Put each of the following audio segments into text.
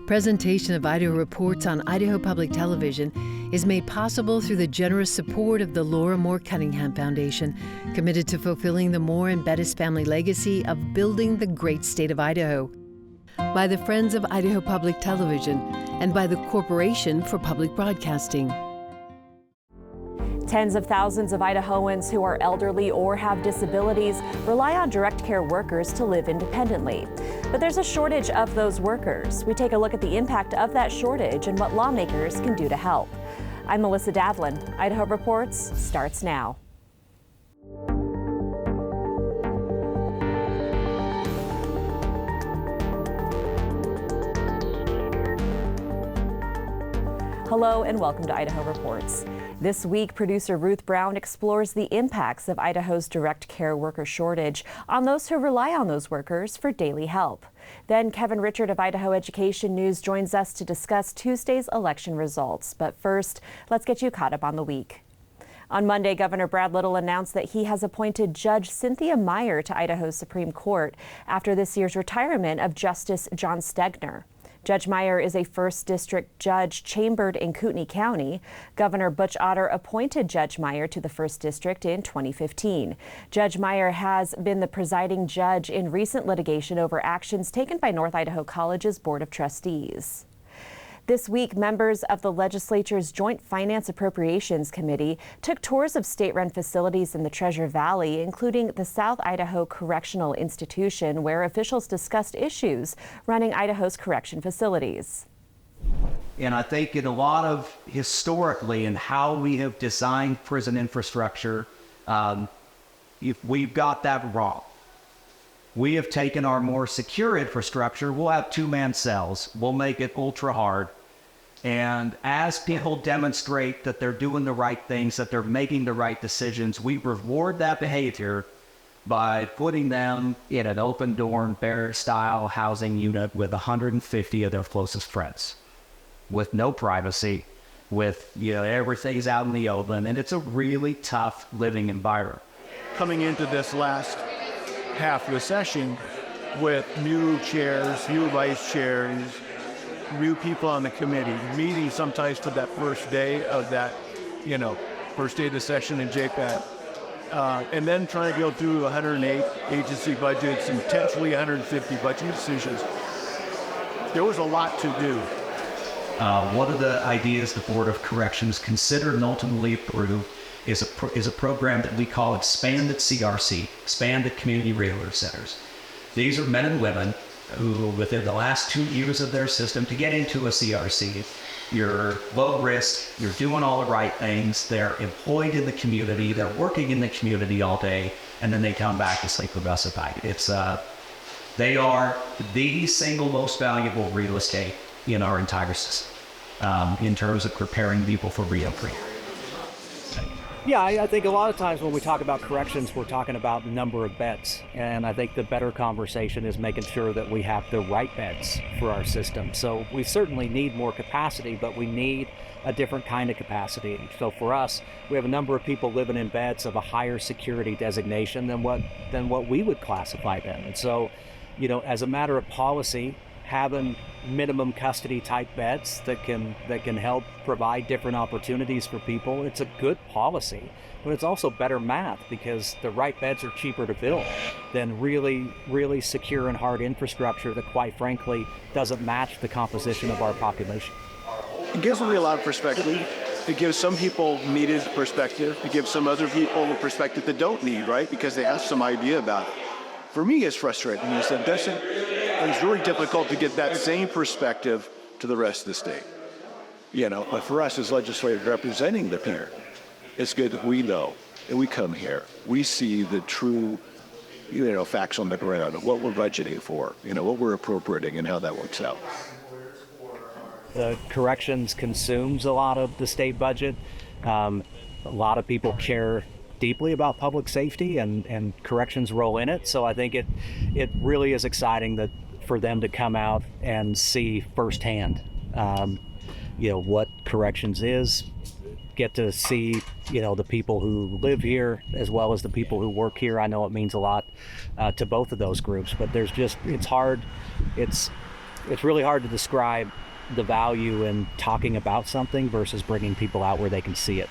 Presentation of Idaho Reports on Idaho Public Television is made possible through the generous support of the Laura Moore Cunningham Foundation, committed to fulfilling the Moore and Bettis family legacy of building the great state of Idaho. By the Friends of Idaho Public Television and by the Corporation for Public Broadcasting. Tens of thousands of Idahoans who are elderly or have disabilities rely on direct care workers to live independently. But there's a shortage of those workers. We take a look at the impact of that shortage and what lawmakers can do to help. I'm Melissa Davlin. Idaho Reports starts now. Hello and welcome to Idaho Reports. This week, producer Ruth Brown explores the impacts of Idaho's direct care worker shortage on those who rely on those workers for daily help. Then Kevin Richard of Idaho Education News joins us to discuss Tuesday's election results. But first, let's get you caught up on the week. On Monday, Governor Brad Little announced that he has appointed Judge Cynthia Meyer to Idaho's Supreme Court after this year's retirement of Justice John Stegner. Judge Meyer is a 1st District judge chambered in Kootenai County. Governor Butch Otter appointed Judge Meyer to the 1st District in 2015. Judge Meyer has been the presiding judge in recent litigation over actions taken by North Idaho College's Board of Trustees. This week, members of the legislature's Joint Finance Appropriations Committee took tours of state-run facilities in the Treasure Valley, including the South Idaho Correctional Institution, where officials discussed issues running Idaho's correction facilities. And I think in a lot of historically in how we have designed prison infrastructure, if we've got that wrong. We have taken our more secure infrastructure, we'll have 2-man cells, we'll make it ultra hard. And as people demonstrate that they're doing the right things, that they're making the right decisions, we reward that behavior by putting them in an open dorm, barrack-style housing unit with 150 of their closest friends, with no privacy, with everything's out in the open, and it's a really tough living environment. Coming into this last half of the session with new chairs, new vice chairs, new people on the committee, meeting sometimes for that first day of that, first day of the session in JPAT. And then trying to go through 108 agency budgets and potentially 150 budget decisions. There was a lot to do. One of the ideas the Board of Corrections considered and ultimately approved is a program that we call Expanded CRC, Expanded Community Rehabilitation Centers. These are men and women who, within the last 2 years of their system, to get into a CRC, you're low risk, you're doing all the right things, they're employed in the community, they're working in the community all day, and then they come back to sleep with us at night. They are the single most valuable real estate in our entire system in terms of preparing people for reentry. Yeah, I think a lot of times when we talk about corrections, we're talking about number of beds. And I think the better conversation is making sure that we have the right beds for our system. So we certainly need more capacity, but we need a different kind of capacity. So for us, we have a number of people living in beds of a higher security designation than what we would classify them. And so, as a matter of policy, having minimum custody type beds that can help provide different opportunities for people, it's a good policy, but it's also better math because the right beds are cheaper to build than really secure and hard infrastructure that quite frankly doesn't match the composition of our population. It gives me a lot of perspective. It gives some people needed perspective. It gives some other people a perspective that don't need, right? Because they have some idea about it. For me, it's frustrating. It's really difficult to get that same perspective to the rest of the state. But for us as legislators representing the people, it's good that we know and we come here. We see the true, facts on the ground of what we're budgeting for, what we're appropriating and how that works out. The corrections consumes a lot of the state budget. A lot of people care deeply about public safety and corrections role in it. So I think it really is exciting for them to come out and see firsthand, what corrections is, get to see, the people who live here as well as the people who work here. I know it means a lot to both of those groups, but it's hard. It's It's really hard to describe the value in talking about something versus bringing people out where they can see it.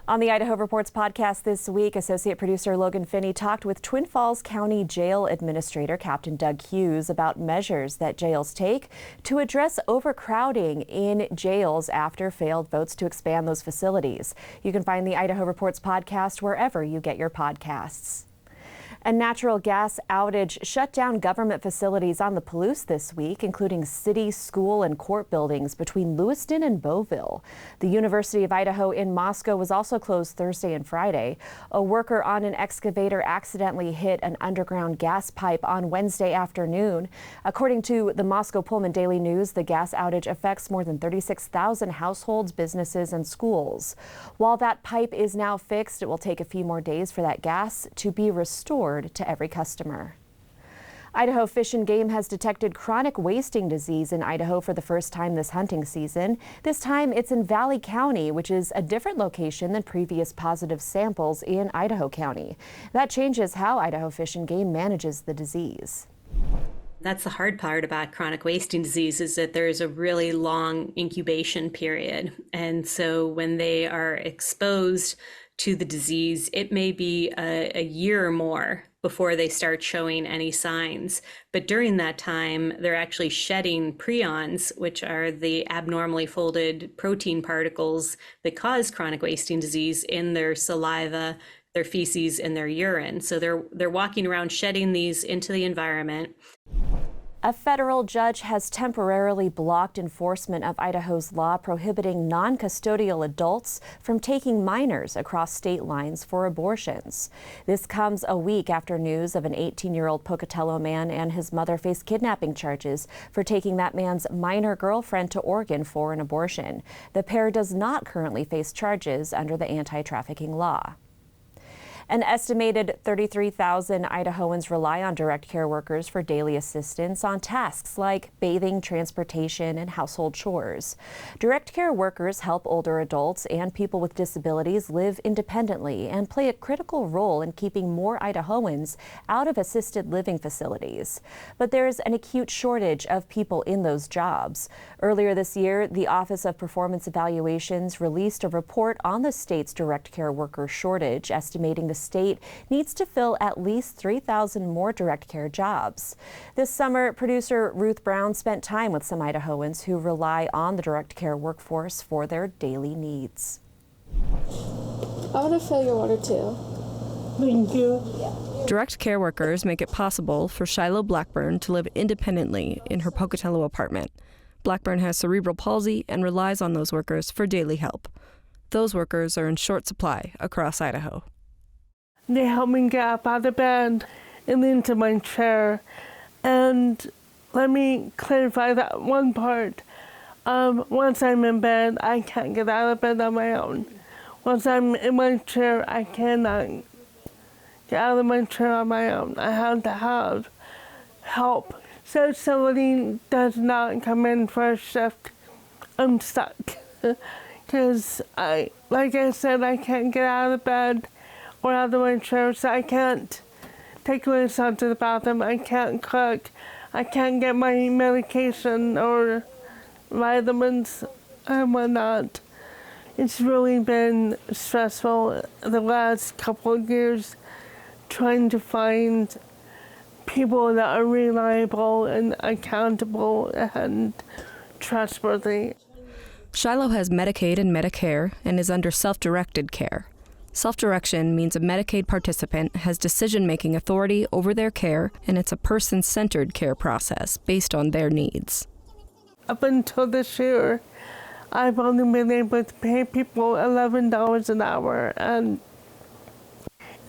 On the Idaho Reports podcast this week, associate producer Logan Finney talked with Twin Falls County Jail Administrator Captain Doug Hughes about measures that jails take to address overcrowding in jails after failed votes to expand those facilities. You can find the Idaho Reports podcast wherever you get your podcasts. A natural gas outage shut down government facilities on the Palouse this week, including city, school, and court buildings between Lewiston and Beauville. The University of Idaho in Moscow was also closed Thursday and Friday. A worker on an excavator accidentally hit an underground gas pipe on Wednesday afternoon. According to the Moscow Pullman Daily News, the gas outage affects more than 36,000 households, businesses, and schools. While that pipe is now fixed, it will take a few more days for that gas to be restored to every customer. Idaho Fish and Game has detected chronic wasting disease in Idaho for the first time this hunting season. This time it's in Valley County, which is a different location than previous positive samples in Idaho County. That changes how Idaho Fish and Game manages the disease. That's the hard part about chronic wasting disease, is that there's a really long incubation period. And so when they are exposed to the disease, it may be a year or more before they start showing any signs. But during that time, they're actually shedding prions, which are the abnormally folded protein particles that cause chronic wasting disease, in their saliva, their feces, and their urine. So they're walking around shedding these into the environment. A federal judge has temporarily blocked enforcement of Idaho's law prohibiting non-custodial adults from taking minors across state lines for abortions. This comes a week after news of an 18-year-old Pocatello man and his mother face kidnapping charges for taking that man's minor girlfriend to Oregon for an abortion. The pair does not currently face charges under the anti-trafficking law. An estimated 33,000 Idahoans rely on direct care workers for daily assistance on tasks like bathing, transportation, and household chores. Direct care workers help older adults and people with disabilities live independently and play a critical role in keeping more Idahoans out of assisted living facilities. But there's an acute shortage of people in those jobs. Earlier this year, the Office of Performance Evaluations released a report on the state's direct care worker shortage, estimating the state needs to fill at least 3,000 more direct care jobs. This summer, producer Ruth Brown spent time with some Idahoans who rely on the direct care workforce for their daily needs. I want to fill your water too. Thank you. Yeah. Direct care workers make it possible for Shiloh Blackburn to live independently in her Pocatello apartment. Blackburn has cerebral palsy and relies on those workers for daily help. Those workers are in short supply across Idaho. They help me get up out of bed and into my chair. And let me clarify that one part. Once I'm in bed, I can't get out of bed on my own. Once I'm in my chair, I cannot get out of my chair on my own. I have to have help. So if somebody does not come in for a shift, I'm stuck. Because like I said, I can't get out of bed or out of my chair, so I can't take myself to the bathroom, I can't cook, I can't get my medication or vitamins and whatnot. It's really been stressful the last couple of years trying to find people that are reliable and accountable and trustworthy. Shiloh has Medicaid and Medicare and is under self-directed care. Self-direction means a Medicaid participant has decision-making authority over their care, and it's a person-centered care process based on their needs. Up until this year, I've only been able to pay people $11 an hour, and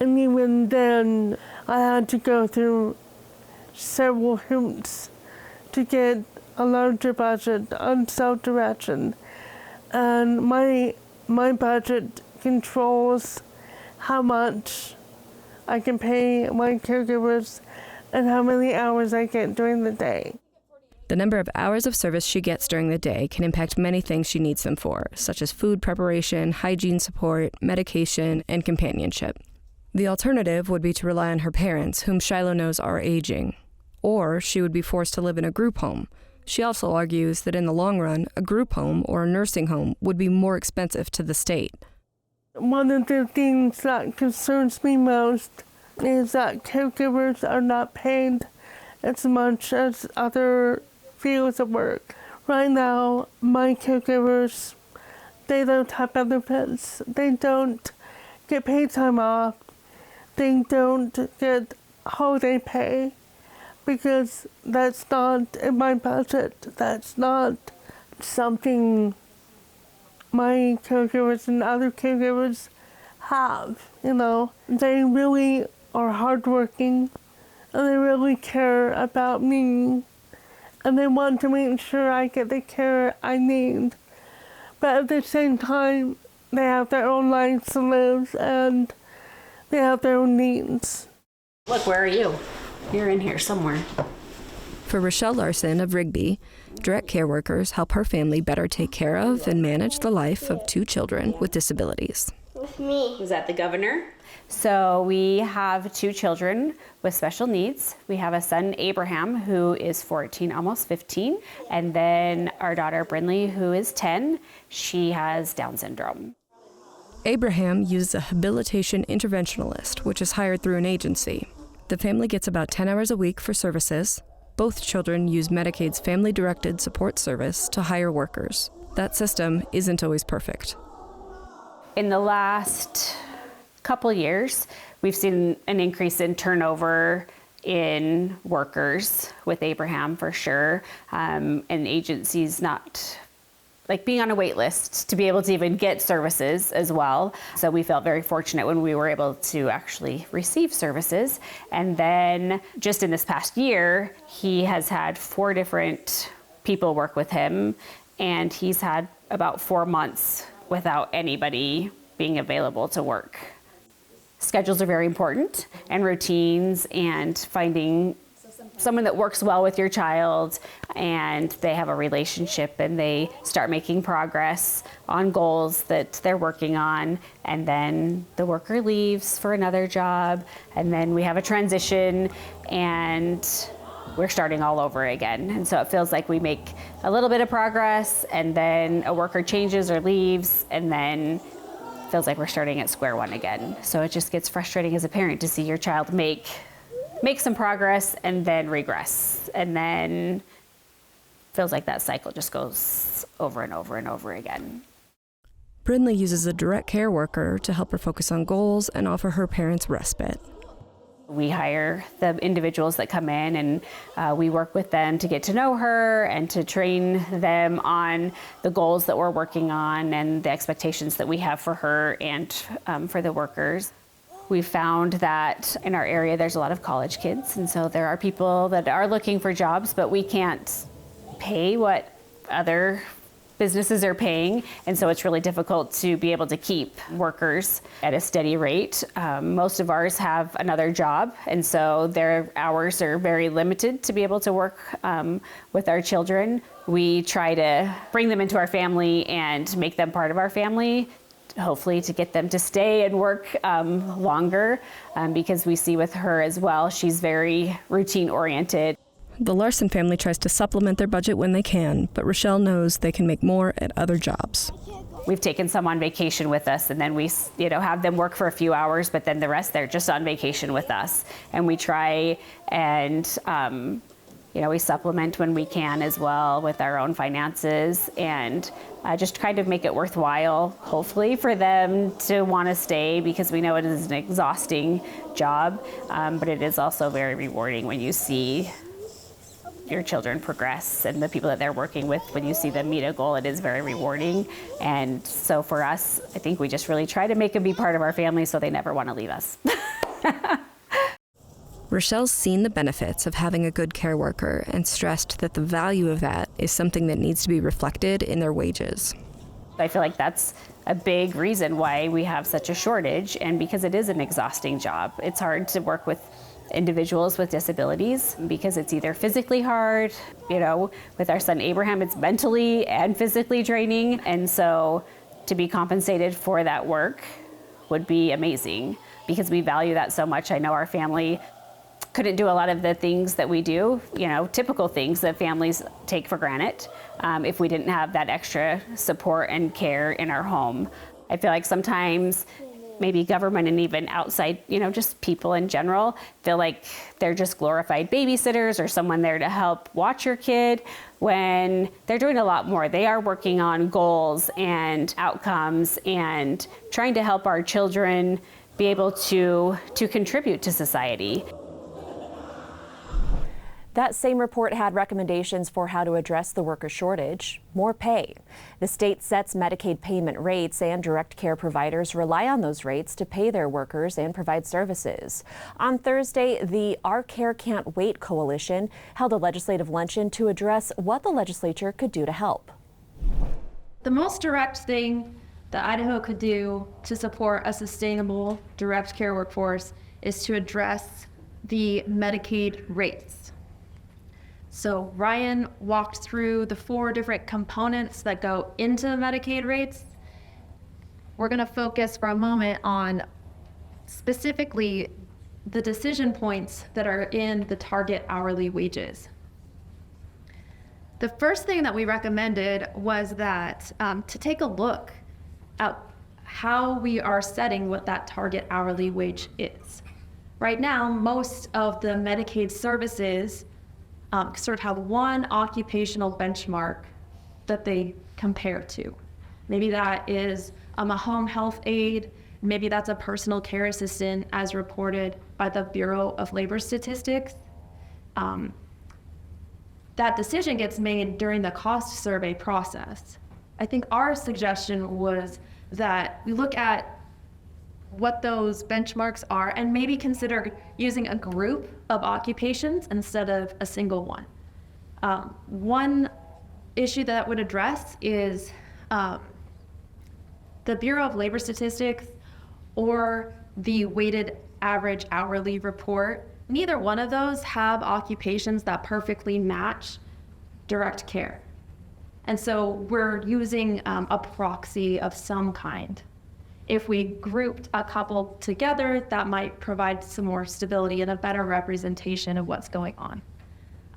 even then, I had to go through several hoops to get a larger budget on self-direction. And my budget controls how much I can pay my caregivers and how many hours I get during the day. The number of hours of service she gets during the day can impact many things she needs them for, such as food preparation, hygiene support, medication, and companionship. The alternative would be to rely on her parents, whom Shiloh knows are aging, or she would be forced to live in a group home. She also argues that in the long run, a group home or a nursing home would be more expensive to the state. One of the things that concerns me most is that caregivers are not paid as much as other fields of work. Right now, my caregivers, they don't have benefits. They don't get paid time off. They don't get holiday pay because that's not in my budget. That's not something my caregivers and other caregivers have, you know. They really are hardworking and they really care about me and they want to make sure I get the care I need. But at the same time, they have their own lives to live and they have their own needs. Look, where are you? You're in here somewhere. For Rochelle Larson of Rigby, direct care workers help her family better take care of and manage the life of 2 children with disabilities. With me. Was that the governor? So we have 2 children with special needs. We have a son, Abraham, who is 14, almost 15, and then our daughter, Brinley, who is 10. She has Down syndrome. Abraham uses a habilitation interventionalist, which is hired through an agency. The family gets about 10 hours a week for services. Both children use Medicaid's family-directed support service to hire workers. That system isn't always perfect. In the last couple years, we've seen an increase in turnover in workers with Abraham for sure, and agencies not like being on a wait list to be able to even get services as well. So we felt very fortunate when we were able to actually receive services. And then just in this past year, he has had 4 different people work with him, and he's had about 4 months without anybody being available to work. Schedules are very important, and routines, and finding someone that works well with your child and they have a relationship and they start making progress on goals that they're working on, and then the worker leaves for another job, and then we have a transition and we're starting all over again. And so it feels like we make a little bit of progress and then a worker changes or leaves, and then feels like we're starting at square one again. So it just gets frustrating as a parent to see your child make some progress and then regress, and then feels like that cycle just goes over and over and over again. Brinley uses a direct care worker to help her focus on goals and offer her parents respite. We hire the individuals that come in, and we work with them to get to know her and to train them on the goals that we're working on and the expectations that we have for her and for the workers. We found that in our area there's a lot of college kids, and so there are people that are looking for jobs, but we can't pay what other businesses are paying, and so it's really difficult to be able to keep workers at a steady rate. Most of ours have another job, and so their hours are very limited to be able to work with our children. We try to bring them into our family and make them part of our family, hopefully to get them to stay and work longer, because we see with her as well, she's very routine oriented. The Larson family tries to supplement their budget when they can, but Rochelle knows they can make more at other jobs. We've taken some on vacation with us, and then we have them work for a few hours, but then the rest they're just on vacation with us. And we try and we supplement when we can as well with our own finances, and just kind of make it worthwhile, hopefully, for them to want to stay, because we know it is an exhausting job, but it is also very rewarding when you see your children progress and the people that they're working with, when you see them meet a goal. It is very rewarding. And so for us, I think we just really try to make them be part of our family so they never want to leave us. Rochelle's seen the benefits of having a good care worker and stressed that the value of that is something that needs to be reflected in their wages. I feel like that's a big reason why we have such a shortage, and because it is an exhausting job. It's hard to work with individuals with disabilities because it's either physically hard, with our son Abraham, it's mentally and physically draining. And so to be compensated for that work would be amazing, because we value that so much. I know our family couldn't do a lot of the things that we do, typical things that families take for granted if we didn't have that extra support and care in our home. I feel like sometimes maybe government and even outside, just people in general feel like they're just glorified babysitters or someone there to help watch your kid when they're doing a lot more. They are working on goals and outcomes and trying to help our children be able to contribute to society. That same report had recommendations for how to address the worker shortage. More pay. The state sets Medicaid payment rates, and direct care providers rely on those rates to pay their workers and provide services. On Thursday, the Our Care Can't Wait Coalition held a legislative luncheon to address what the legislature could do to help. The most direct thing that Idaho could do to support a sustainable direct care workforce is to address the Medicaid rates. So Ryan walked through the 4 different components that go into the Medicaid rates. We're going to focus for a moment on specifically the decision points that are in the target hourly wages. The first thing that we recommended was that to take a look at how we are setting what that target hourly wage is. Right now, most of the Medicaid services sort of have one occupational benchmark that they compare to. Maybe that is a home health aide, maybe that's a personal care assistant as reported by the Bureau of Labor Statistics. That decision gets made during the cost survey process. I think our suggestion was that we look at what those benchmarks are and maybe consider using a group of occupations instead of a single one. One issue that would address is the Bureau of Labor Statistics or the weighted average hourly report. Neither one of those have occupations that perfectly match direct care. And so we're using a proxy of some kind. If we grouped a couple together, that might provide some more stability and a better representation of what's going on.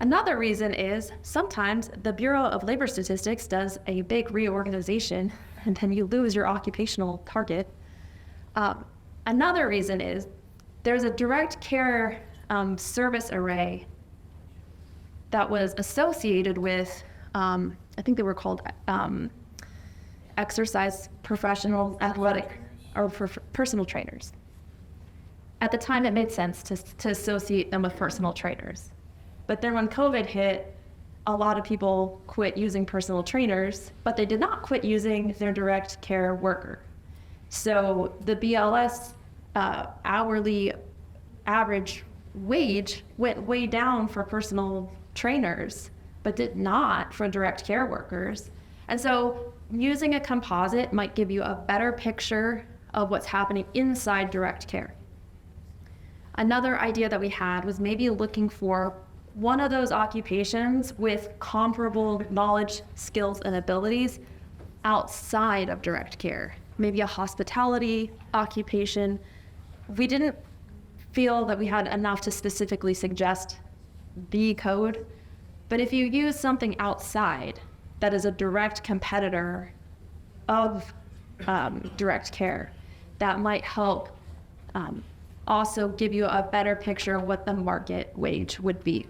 Another reason is sometimes the Bureau of Labor Statistics does a big reorganization and then you lose your occupational target. Another reason is there's a direct care service array that was associated with, I think they were called exercise professional athletic or personal trainers. At the time, it made sense to associate them with personal trainers. But then when COVID hit, a lot of people quit using personal trainers, but they did not quit using their direct care worker. So the BLS hourly average wage went way down for personal trainers, but did not for direct care workers. And so using a composite might give you a better picture of what's happening inside direct care. Another idea that we had was maybe looking for one of those occupations with comparable knowledge, skills, and abilities outside of direct care. Maybe a hospitality occupation. We didn't feel that we had enough to specifically suggest the code, but if you use something outside that is a direct competitor of direct care, that might help also give you a better picture of what the market wage would be.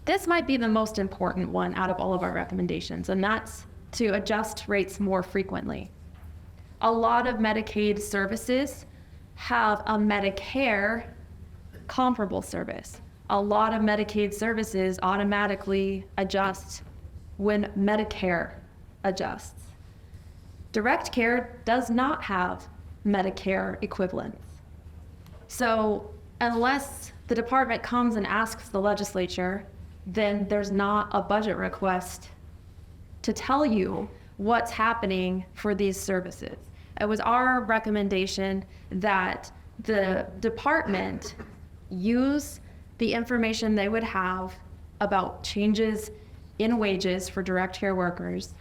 This might be the most important one out of all of our recommendations, and that's to adjust rates more frequently. A lot of Medicaid services have a Medicare comparable service. A lot of Medicaid services automatically adjust when Medicare adjusts. Direct care does not have Medicare equivalents. So unless the department comes and asks the legislature, then there's not a budget request to tell you what's happening for these services. It was our recommendation that the department use the information they would have about changes in wages for direct care workers,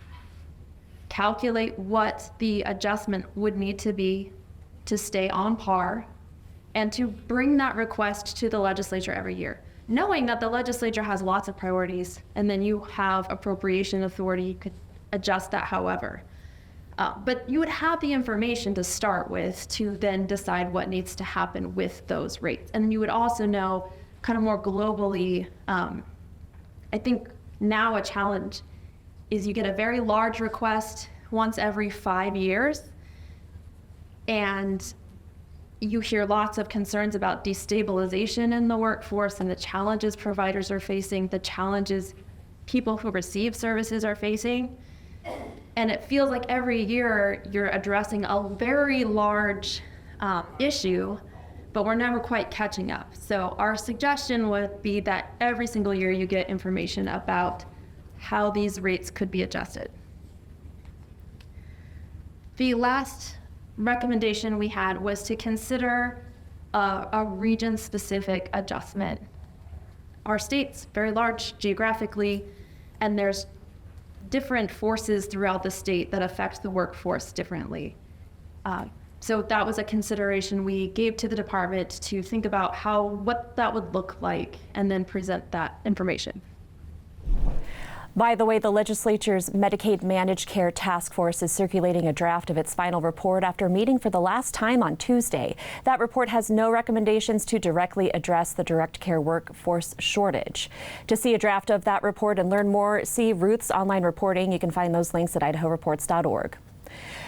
calculate what the adjustment would need to be to stay on par and to bring that request to the legislature every year, knowing that the legislature has lots of priorities, and then you have appropriation authority, you could adjust that however. But you would have the information to start with to then decide what needs to happen with those rates. And you would also know kind of more globally, I think now a challenge is you get a very large request once every 5 years, and you hear lots of concerns about destabilization in the workforce and the challenges providers are facing, the challenges people who receive services are facing. And it feels like every year you're addressing a very large issue, but we're never quite catching up. So our suggestion would be that every single year you get information about how these rates could be adjusted. The last recommendation we had was to consider a region-specific adjustment. Our state's very large geographically, and there's different forces throughout the state that affect the workforce differently. So that was a consideration we gave to the department to think about what that would look like and then present that information. By the way, the legislature's Medicaid Managed Care Task Force is circulating a draft of its final report after meeting for the last time on Tuesday. That report has no recommendations to directly address the direct care workforce shortage. To see a draft of that report and learn more, see Ruth's online reporting. You can find those links at idahoreports.org.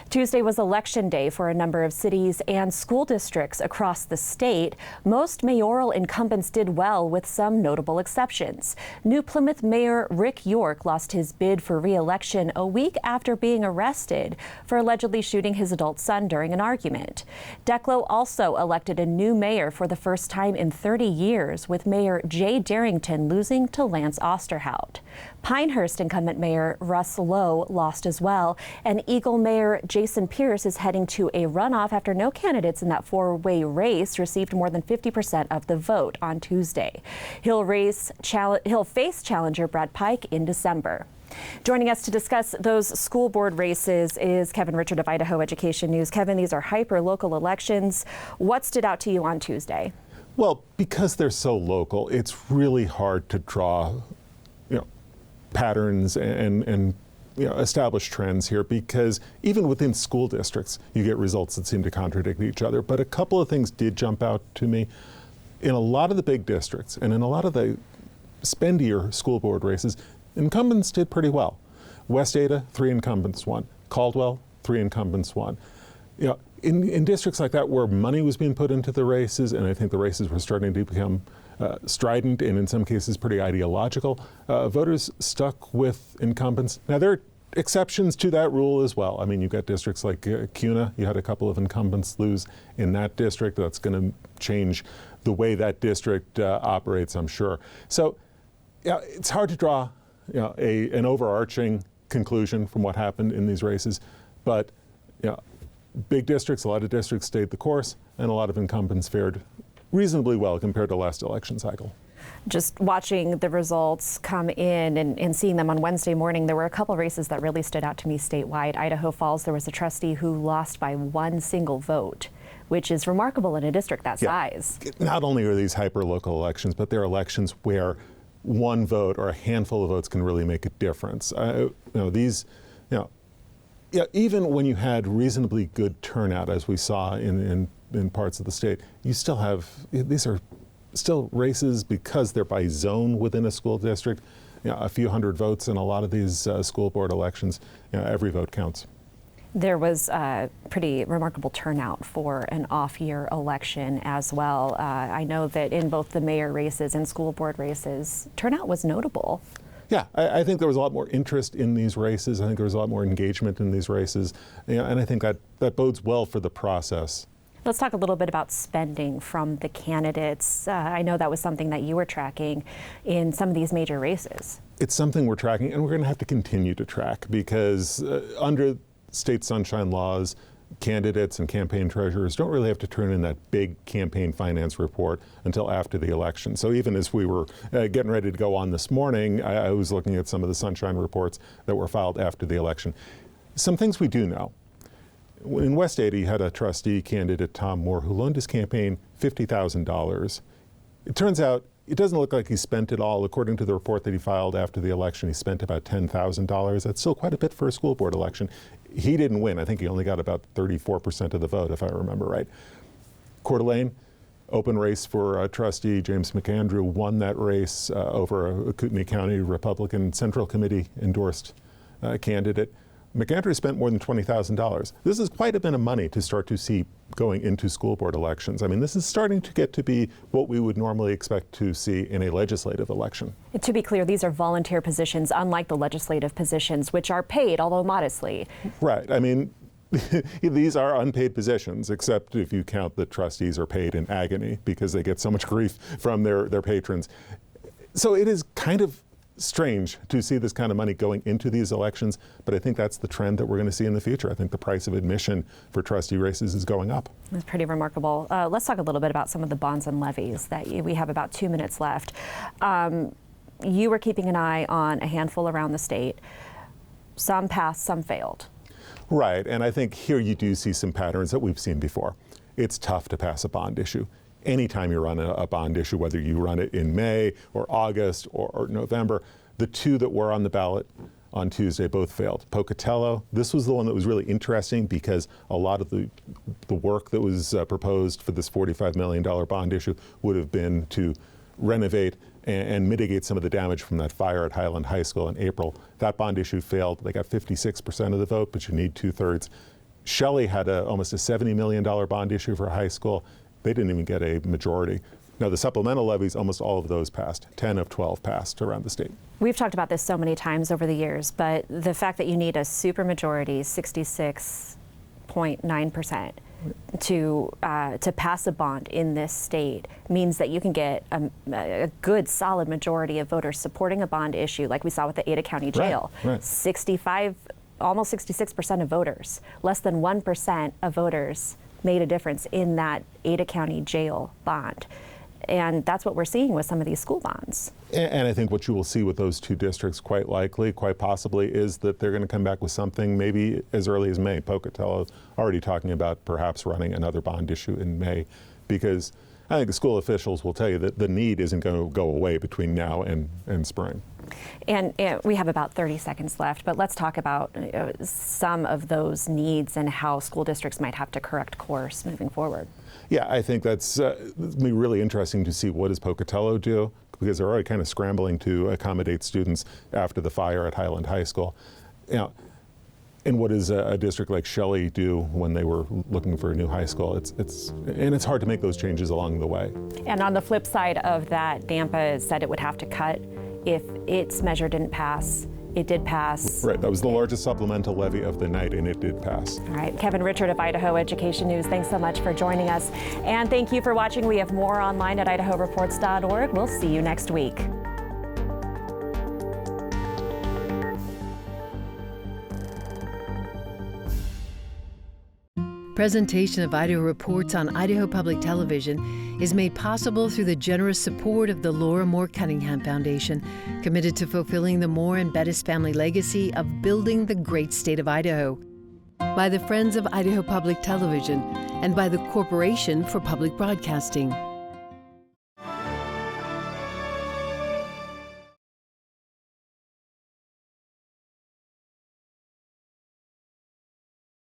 Tuesday was election day for a number of cities and school districts across the state. Most mayoral incumbents did well, with some notable exceptions. New Plymouth Mayor Rick York lost his bid for re-election a week after being arrested for allegedly shooting his adult son during an argument. Declo also elected a new mayor for the first time in 30 years, with Mayor Jay Darrington losing to Lance Osterhout. Pinehurst incumbent Mayor Russ Lowe lost as well, and Eagle Mayor Jason Pierce is heading to a runoff after no candidates in that four-way race received more than 50% of the vote on Tuesday. He'll face challenger Brad Pike in December. Joining us to discuss those school board races is Kevin Richard of Idaho Education News. Kevin, these are hyper-local elections. What stood out to you on Tuesday? Well, because they're so local, it's really hard to draw, patterns and establish trends here, because even within school districts, you get results that seem to contradict each other. But a couple of things did jump out to me. In a lot of the big districts and in a lot of the spendier school board races, incumbents did pretty well. West Ada, 3 incumbents won. Caldwell, 3 incumbents won. In districts like that where money was being put into the races, and I think the races were starting to become strident and in some cases pretty ideological, voters stuck with incumbents. Now, there are exceptions to that rule as well. I mean, you've got districts like Kuna. You had a couple of incumbents lose in that district. That's going to change the way that district operates, I'm sure. So it's hard to draw an overarching conclusion from what happened in these races, but big districts, a lot of districts stayed the course, and a lot of incumbents fared reasonably well compared to last election cycle. Just watching the results come in and seeing them on Wednesday morning, there were a couple races that really stood out to me statewide. Idaho Falls, there was a trustee who lost by 1 single vote, which is remarkable in a district that size. Not only are these hyper-local elections, but they're elections where one vote or a handful of votes can really make a difference. Even when you had reasonably good turnout, as we saw in parts of the state, you still have, these are still races because they're by zone within a school district. A few hundred votes in a lot of these school board elections, every vote counts. There was a pretty remarkable turnout for an off-year election as well. I know that in both the mayor races and school board races, turnout was notable. Yeah, I think there was a lot more interest in these races. I think there was a lot more engagement in these races, and I think that bodes well for the process. Let's talk a little bit about spending from the candidates. I know that was something that you were tracking in some of these major races. It's something we're tracking, and we're going to have to continue to track, because under state sunshine laws, candidates and campaign treasurers don't really have to turn in that big campaign finance report until after the election. So even as we were getting ready to go on this morning, I was looking at some of the sunshine reports that were filed after the election. Some things we do know. In West Ada, he had a trustee candidate, Tom Moore, who loaned his campaign $50,000. It turns out it doesn't look like he spent it all. According to the report that he filed after the election, he spent about $10,000. That's still quite a bit for a school board election. He didn't win. I think he only got about 34% of the vote, if I remember right. Coeur d'Alene, open race for trustee James McAndrew, won that race over a Kootenai County Republican Central Committee endorsed candidate. McAndrew spent more than $20,000. This is quite a bit of money to start to see going into school board elections. I mean, this is starting to get to be what we would normally expect to see in a legislative election. To be clear, these are volunteer positions, unlike the legislative positions, which are paid, although modestly. Right. I mean, these are unpaid positions, except if you count the trustees are paid in agony because they get so much grief from their patrons. So it is kind of strange to see this kind of money going into these elections, but I think that's the trend that we're going to see in the future. I think the price of admission for trustee races is going up. That's pretty remarkable. Let's talk a little bit about some of the bonds and levies that we have about 2 minutes left. You were keeping an eye on a handful around the state. Some passed, some failed. Right, and I think here you do see some patterns that we've seen before. It's tough to pass a bond issue. Anytime you run a bond issue, whether you run it in May or August or November, the two that were on the ballot on Tuesday both failed. Pocatello, this was the one that was really interesting because a lot of the work that was proposed for this $45 million bond issue would have been to renovate and mitigate some of the damage from that fire at Highland High School in April. That bond issue failed. They got 56% of the vote, but you need 2/3. Shelley had almost a $70 million bond issue for a high school. They didn't even get a majority. Now, the supplemental levies, almost all of those passed. 10 of 12 passed around the state. We've talked about this so many times over the years, but the fact that you need a supermajority, 66.9%, to pass a bond in this state means that you can get a good, solid majority of voters supporting a bond issue, like we saw with the Ada County Jail. Right. 65, almost 66% of voters, less than 1% of voters made a difference in that Ada County Jail bond. And that's what we're seeing with some of these school bonds. And I think what you will see with those two districts quite likely, quite possibly, is that they're going to come back with something maybe as early as May. Pocatello already talking about perhaps running another bond issue in May, because I think the school officials will tell you that the need isn't going to go away between now and spring. And we have about 30 seconds left, but let's talk about some of those needs and how school districts might have to correct course moving forward. Yeah, I think that's going to be really interesting to see what does Pocatello do, because they're already kind of scrambling to accommodate students after the fire at Highland High School. You know, and what does a district like Shelley do when they were looking for a new high school? It's hard to make those changes along the way. And on the flip side of that, DAMPA said it would have to cut if its measure didn't pass. It did pass. Right, that was the largest supplemental levy of the night, and it did pass. All right, Kevin Richard of Idaho Education News, thanks so much for joining us. And thank you for watching. We have more online at idahoreports.org. We'll see you next week. Presentation of Idaho Reports on Idaho Public Television is made possible through the generous support of the Laura Moore Cunningham Foundation, committed to fulfilling the Moore and Bettis family legacy of building the great state of Idaho, by the Friends of Idaho Public Television, and by the Corporation for Public Broadcasting.